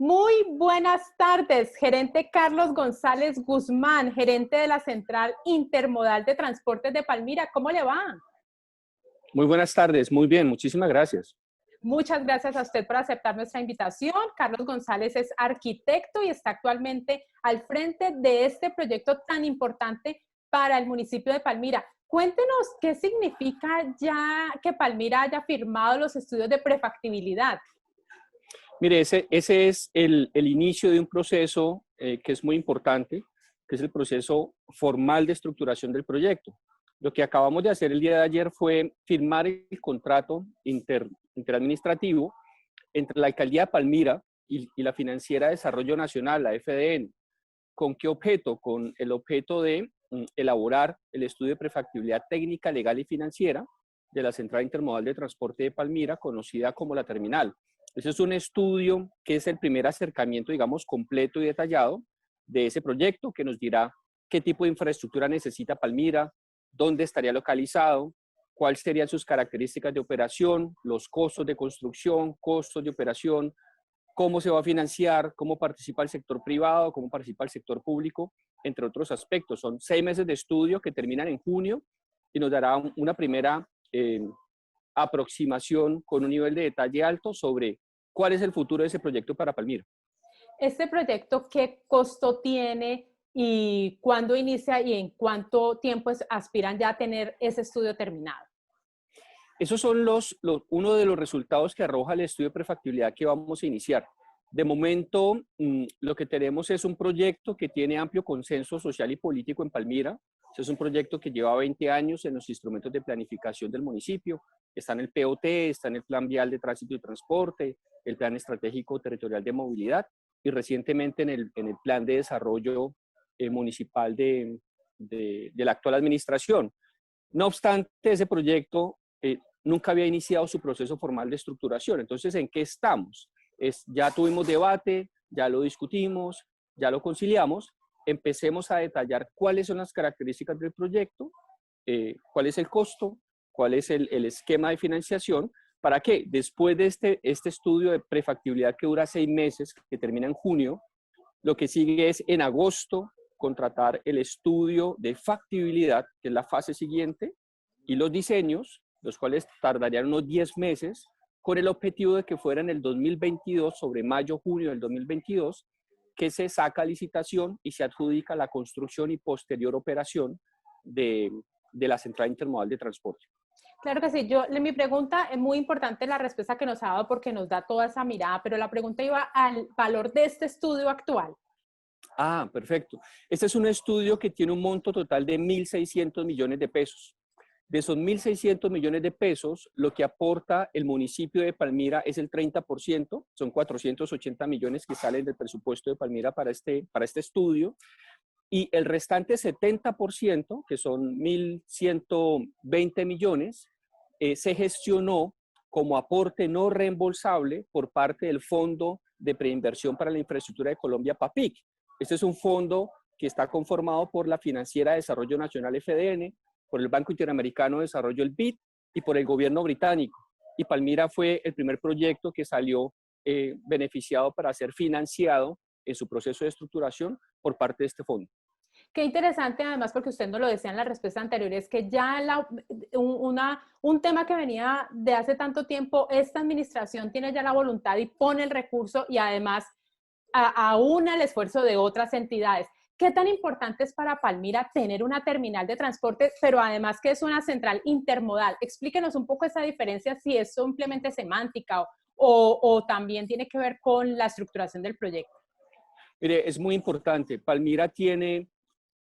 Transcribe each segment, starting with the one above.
Muy buenas tardes, gerente Carlos González Guzmán, gerente de la Central Intermodal de Transportes de Palmira. ¿Cómo le va? Muy buenas tardes, muy bien, muchísimas gracias. Muchas gracias a usted por aceptar nuestra invitación. Carlos González es arquitecto y está actualmente al frente de este proyecto tan importante para el municipio de Palmira. Cuéntenos qué significa ya que Palmira haya firmado los estudios de prefactibilidad. Mire, ese es el inicio de un proceso que es muy importante, que es el proceso formal de estructuración del proyecto. Lo que acabamos de hacer el día de ayer fue firmar el contrato interadministrativo entre la Alcaldía de Palmira y la Financiera de Desarrollo Nacional, la FDN. ¿Con qué objeto? Con el objeto de elaborar el estudio de prefactibilidad técnica, legal y financiera de la Central Intermodal de Transporte de Palmira, conocida como la Terminal. Ese es un estudio que es el primer acercamiento, digamos, completo y detallado de ese proyecto, que nos dirá qué tipo de infraestructura necesita Palmira, dónde estaría localizado, cuáles serían sus características de operación, los costos de construcción, costos de operación, cómo se va a financiar, cómo participa el sector privado, cómo participa el sector público, entre otros aspectos. Son 6 meses de estudio que terminan en junio y nos dará una primera aproximación con un nivel de detalle alto sobre cuál es el futuro de ese proyecto para Palmira. ¿Este proyecto qué costo tiene y cuándo inicia y en cuánto tiempo aspiran ya a tener ese estudio terminado? Esos son uno de los resultados que arroja el estudio de prefactibilidad que vamos a iniciar. De momento, lo que tenemos es un proyecto que tiene amplio consenso social y político en Palmira. Es un proyecto que lleva 20 años en los instrumentos de planificación del municipio. Está en el POT, está en el Plan Vial de Tránsito y Transporte, el Plan Estratégico Territorial de Movilidad y recientemente en el Plan de Desarrollo Municipal de la actual administración. No obstante, ese proyecto nunca había iniciado su proceso formal de estructuración. Entonces, ¿en qué estamos? Ya tuvimos debate, ya lo discutimos, ya lo conciliamos. Empecemos a detallar cuáles son las características del proyecto, cuál es el costo, cuál es el esquema de financiación, para que después de este estudio de prefactibilidad que dura 6 meses, que termina en junio, lo que sigue es en agosto contratar el estudio de factibilidad, que es la fase siguiente, y los diseños, los cuales tardarían unos 10 meses, con el objetivo de que fuera en el 2022, sobre mayo-junio del 2022, que se saca licitación y se adjudica la construcción y posterior operación de la Central Intermodal de Transporte. Claro que sí. Mi pregunta es muy importante la respuesta que nos ha dado porque nos da toda esa mirada, pero la pregunta iba al valor de este estudio actual. Ah, perfecto. Este es un estudio que tiene un monto total de 1.600 millones de pesos. De esos 1.600 millones de pesos, lo que aporta el municipio de Palmira es el 30%, son 480 millones que salen del presupuesto de Palmira para este estudio, y el restante 70%, que son 1.120 millones, se gestionó como aporte no reembolsable por parte del Fondo de Preinversión para la Infraestructura de Colombia, PAPIC. Este es un fondo que está conformado por la Financiera de Desarrollo Nacional, FDN, por el Banco Interamericano de Desarrollo, el BID, y por el gobierno británico. Y Palmira fue el primer proyecto que salió beneficiado para ser financiado en su proceso de estructuración por parte de este fondo. Qué interesante, además, porque usted nos lo decía en la respuesta anterior, es que ya un tema que venía de hace tanto tiempo, esta administración tiene ya la voluntad y pone el recurso y además aúna el esfuerzo de otras entidades. ¿Qué tan importante es para Palmira tener una terminal de transporte, pero además que es una central intermodal? Explíquenos un poco esa diferencia, si es simplemente semántica o también tiene que ver con la estructuración del proyecto. Mire, es muy importante. Palmira tiene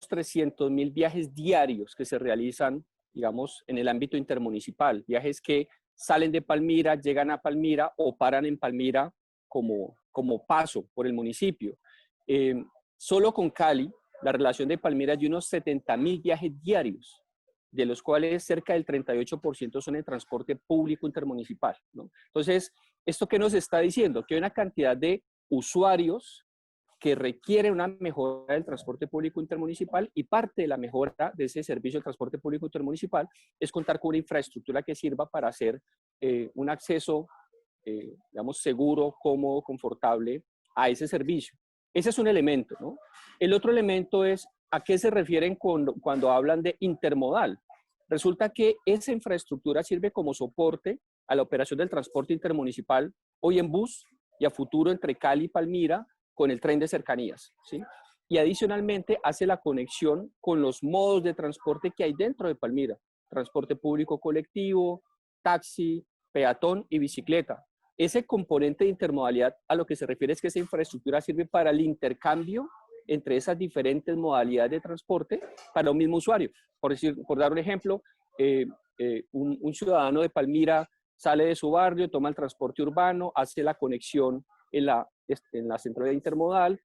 300.000 viajes diarios que se realizan, digamos, en el ámbito intermunicipal. Viajes que salen de Palmira, llegan a Palmira o paran en Palmira como paso por el municipio. Solo con Cali, la relación de Palmira es de unos 70.000 viajes diarios, de los cuales cerca del 38% son en transporte público intermunicipal, ¿no? Entonces, ¿esto qué nos está diciendo? Que hay una cantidad de usuarios que requiere una mejora del transporte público intermunicipal, y parte de la mejora de ese servicio de transporte público intermunicipal es contar con una infraestructura que sirva para hacer un acceso, digamos, seguro, cómodo, confortable a ese servicio. Ese es un elemento, ¿no? El otro elemento es a qué se refieren cuando hablan de intermodal. Resulta que esa infraestructura sirve como soporte a la operación del transporte intermunicipal, hoy en bus y a futuro entre Cali y Palmira con el tren de cercanías, ¿sí? Y adicionalmente hace la conexión con los modos de transporte que hay dentro de Palmira, transporte público colectivo, taxi, peatón y bicicleta. Ese componente de intermodalidad a lo que se refiere es que esa infraestructura sirve para el intercambio entre esas diferentes modalidades de transporte para un mismo usuario. Por dar un ejemplo, un ciudadano de Palmira sale de su barrio, toma el transporte urbano, hace la conexión en la central intermodal,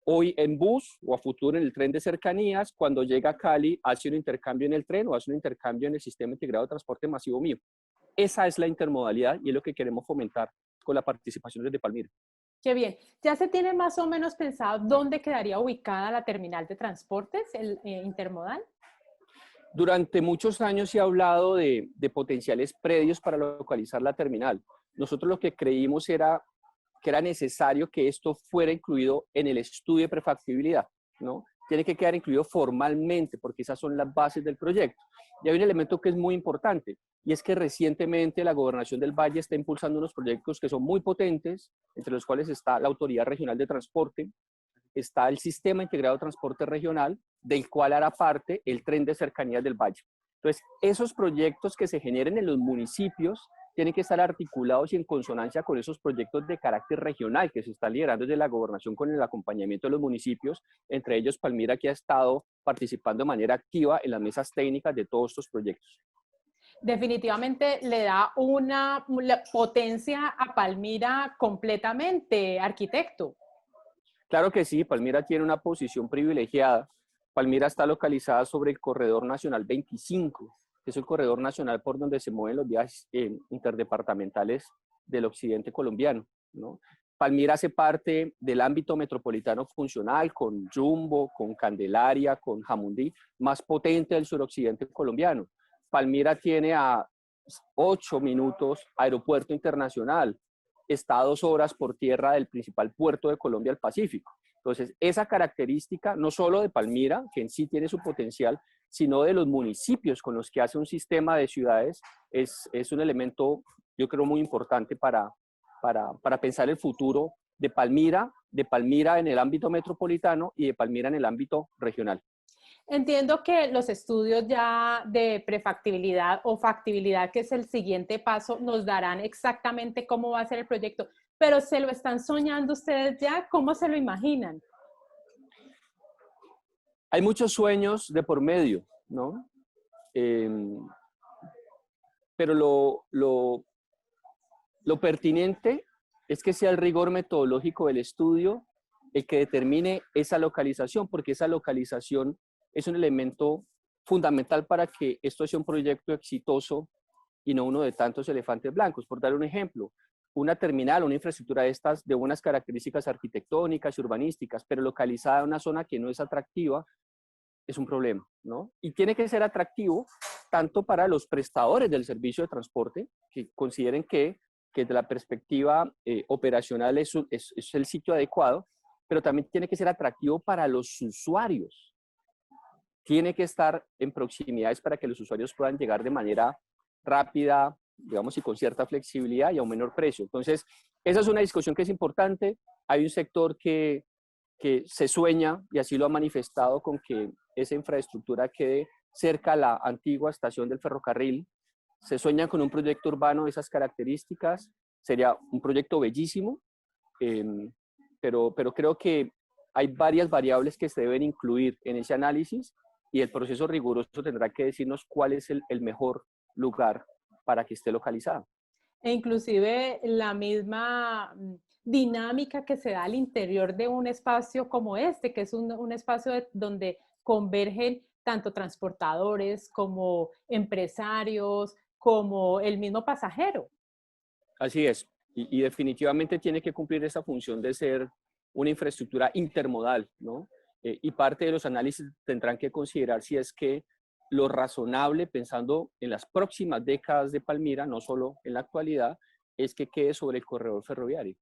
hoy en bus o a futuro en el tren de cercanías, cuando llega a Cali hace un intercambio en el tren o hace un intercambio en el sistema integrado de transporte masivo mío. Esa es la intermodalidad y es lo que queremos fomentar con la participación desde Palmira. Qué bien. ¿Ya se tiene más o menos pensado dónde quedaría ubicada la terminal de transportes, el intermodal? Durante muchos años se ha hablado de potenciales predios para localizar la terminal. Nosotros lo que creímos era que era necesario que esto fuera incluido en el estudio de prefactibilidad, ¿no? Tiene que quedar incluido formalmente porque esas son las bases del proyecto. Y hay un elemento que es muy importante y es que recientemente la Gobernación del Valle está impulsando unos proyectos que son muy potentes, entre los cuales está la Autoridad Regional de Transporte, está el Sistema Integrado de Transporte Regional, del cual hará parte el Tren de Cercanías del Valle. Entonces, esos proyectos que se generen en los municipios tienen que estar articulados y en consonancia con esos proyectos de carácter regional que se están liderando desde la gobernación con el acompañamiento de los municipios, entre ellos Palmira, que ha estado participando de manera activa en las mesas técnicas de todos estos proyectos. Definitivamente le da una potencia a Palmira completamente, arquitecto. Claro que sí, Palmira tiene una posición privilegiada. Palmira está localizada sobre el Corredor Nacional 25, que es el corredor nacional por donde se mueven los viajes interdepartamentales del occidente colombiano, ¿no? Palmira hace parte del ámbito metropolitano funcional con Jumbo, con Candelaria, con Jamundí, más potente del suroccidente colombiano. Palmira tiene a 8 minutos aeropuerto internacional, está a 2 horas por tierra del principal puerto de Colombia, el Pacífico. Entonces, esa característica, no solo de Palmira, que en sí tiene su potencial, sino de los municipios con los que hace un sistema de ciudades, es un elemento, yo creo, muy importante para pensar el futuro de Palmira en el ámbito metropolitano y de Palmira en el ámbito regional. Entiendo que los estudios ya de prefactibilidad o factibilidad, que es el siguiente paso, nos darán exactamente cómo va a ser el proyecto, pero ¿se lo están soñando ustedes ya? ¿Cómo se lo imaginan? Hay muchos sueños de por medio, ¿no? Pero lo pertinente es que sea el rigor metodológico del estudio el que determine esa localización, porque esa localización es un elemento fundamental para que esto sea un proyecto exitoso y no uno de tantos elefantes blancos. Por dar un ejemplo, una terminal, una infraestructura de estas de unas características arquitectónicas y urbanísticas, pero localizada en una zona que no es atractiva, es un problema, ¿no? Y tiene que ser atractivo tanto para los prestadores del servicio de transporte, que consideren que desde la perspectiva operacional es el sitio adecuado, pero también tiene que ser atractivo para los usuarios. Tiene que estar en proximidades para que los usuarios puedan llegar de manera rápida, digamos, y con cierta flexibilidad y a un menor precio. Entonces, esa es una discusión que es importante. Hay un sector que se sueña, y así lo ha manifestado, con que esa infraestructura quede cerca a la antigua estación del ferrocarril. Se sueña con un proyecto urbano de esas características. Sería un proyecto bellísimo, pero creo que hay varias variables que se deben incluir en ese análisis y el proceso riguroso tendrá que decirnos cuál es el mejor lugar para que esté localizado. E inclusive la misma dinámica que se da al interior de un espacio como este, que es un espacio donde convergen tanto transportadores como empresarios, como el mismo pasajero. Así es, y definitivamente tiene que cumplir esa función de ser una infraestructura intermodal, ¿no? Y parte de los análisis tendrán que considerar si es que lo razonable, pensando en las próximas décadas de Palmira, no solo en la actualidad, es que quede sobre el corredor ferroviario,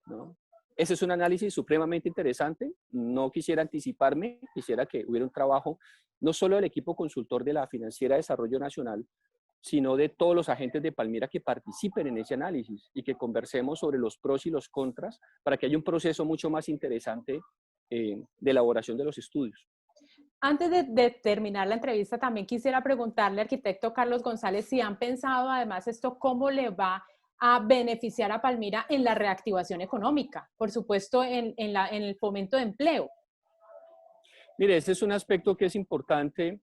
¿no? Ese es un análisis supremamente interesante. No quisiera anticiparme, quisiera que hubiera un trabajo no solo del equipo consultor de la Financiera de Desarrollo Nacional, sino de todos los agentes de Palmira que participen en ese análisis y que conversemos sobre los pros y los contras para que haya un proceso mucho más interesante de elaboración de los estudios. Antes de terminar la entrevista, también quisiera preguntarle, arquitecto Carlos González, si han pensado además esto, cómo le va a beneficiar a Palmira en la reactivación económica, por supuesto en el fomento de empleo. Mire, este es un aspecto que es importante,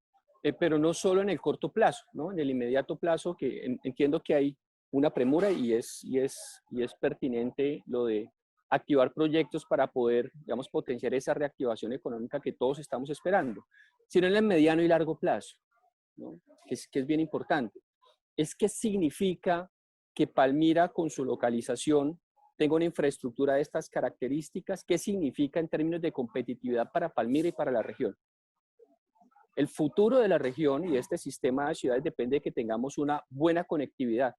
pero no solo en el corto plazo, ¿no? En el inmediato plazo, que entiendo que hay una premura y es pertinente lo de activar proyectos para poder, digamos, potenciar esa reactivación económica que todos estamos esperando, sino en el mediano y largo plazo, ¿no? Que es bien importante. Es que significa que Palmira, con su localización, tenga una infraestructura de estas características. ¿Qué significa en términos de competitividad para Palmira y para la región? El futuro de la región y de este sistema de ciudades depende de que tengamos una buena conectividad.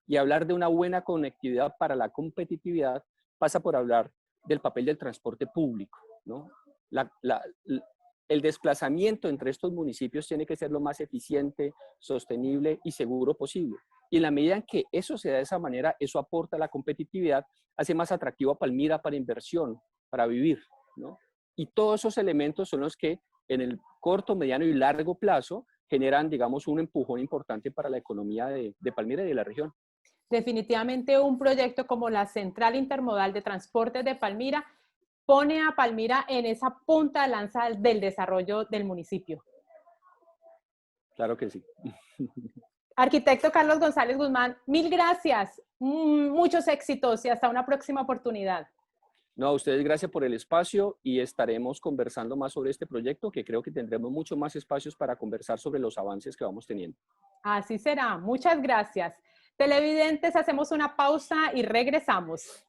Y hablar de una buena conectividad para la competitividad pasa por hablar del papel del transporte público, ¿no? El desplazamiento entre estos municipios tiene que ser lo más eficiente, sostenible y seguro posible. Y en la medida en que eso se da de esa manera, eso aporta a la competitividad, hace más atractivo a Palmira para inversión, para vivir, ¿no? Y todos esos elementos son los que en el corto, mediano y largo plazo generan, digamos, un empujón importante para la economía de Palmira y de la región. Definitivamente un proyecto como la Central Intermodal de Transportes de Palmira pone a Palmira en esa punta de lanza del desarrollo del municipio. Claro que sí. Arquitecto Carlos González Guzmán, mil gracias, muchos éxitos y hasta una próxima oportunidad. No, a ustedes gracias por el espacio y estaremos conversando más sobre este proyecto, que creo que tendremos mucho más espacios para conversar sobre los avances que vamos teniendo. Así será, muchas gracias. Televidentes, hacemos una pausa y regresamos.